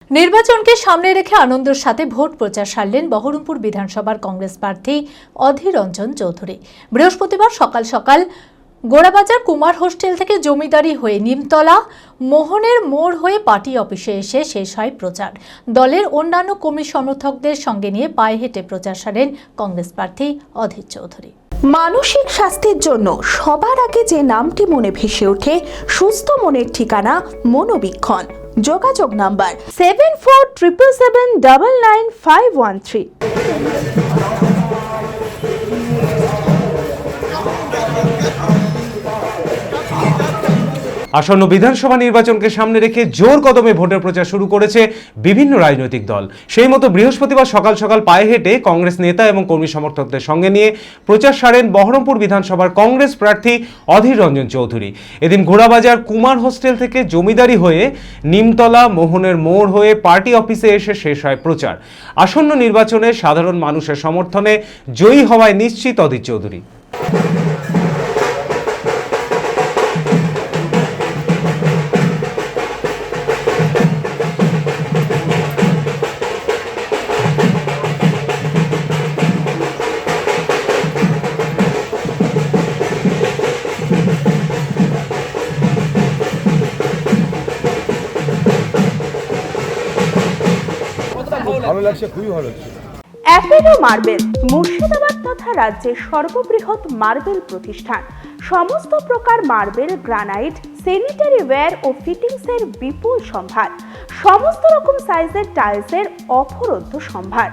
নির্বাচনকে সামনে রেখে আনন্দের সাথে ভোট প্রচার সারলেন বহরমপুর বিধানসভার কংগ্রেস প্রার্থী অধীর রঞ্জন চৌধুরী। বৃহস্পতিবার সকাল সকাল গোড়াবাজার কুমার হোস্টেল থেকে জমিদারি হয়ে নিমতলা মোহনের মোড় হয়ে পার্টি অফিসে এসে শেষ হয় প্রচার। দলের অন্যান্য কর্মী সমর্থকদের সঙ্গে নিয়ে পায়ে হেঁটে প্রচার সারেন কংগ্রেস প্রার্থী অধীর চৌধুরী। মানসিক স্বাস্থ্যের জন্য সবার আগে যে নামটি মনে ভেসে ওঠে, সুস্থ মনের ঠিকানা মনোবীক্ষণ। যোগাযোগ নাম্বার 7477799513। আসন্ন বিধানসভা নির্বাচনকে সামনে রেখে জোর কদমে ভোটের প্রচার শুরু করেছে বিভিন্ন রাজনৈতিক দল। সেই মতো বৃহস্পতিবার সকাল সকাল পায়ে হেঁটে কংগ্রেস নেতা এবং কর্মী সমর্থকদের সঙ্গে নিয়ে প্রচার সারেন বহরমপুর বিধানসভার কংগ্রেস প্রার্থী অধীর রঞ্জন চৌধুরী। এদিন ঘোড়াবাজার কুমার হোস্টেল থেকে জমিদারি হয়ে নিমতলা মোহনের মোড় হয়ে পার্টি অফিসে এসে শেষ হয় প্রচার। আসন্ন নির্বাচনে সাধারণ মানুষের সমর্থনে জয়ী হওয়ায় নিশ্চিত অধীর চৌধুরী। ভালো লাগছে, খুবই ভালো লাগছে। অ্যাপেলো মার্বেল মুর্শিদাবাদ তথা রাজ্যের সর্ববৃহৎ মার্বেল প্রতিষ্ঠান। সমস্ত প্রকার মার্বেল, গ্রানাইট, স্যানিটারি ওয়্যার ও ফিটিংসের বিপুল সম্ভার। সমস্ত রকম সাইজের টাইলসের অফুরন্ত সম্ভার।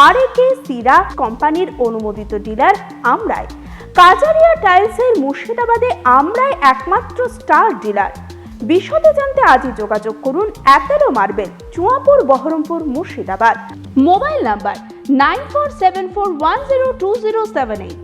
আর.এ.কে সিরা কোম্পানির অনুমোদিত ডিলার আমরাই। কাজারিয়া টাইলসের মুর্শিদাবাদে আমরাই একমাত্র স্টার ডিলার। বিশদে জানতে আজই যোগাযোগ করুন Apollo marble, Chuapur, Baharampur, Murshidabad. Mobile number 9474102078।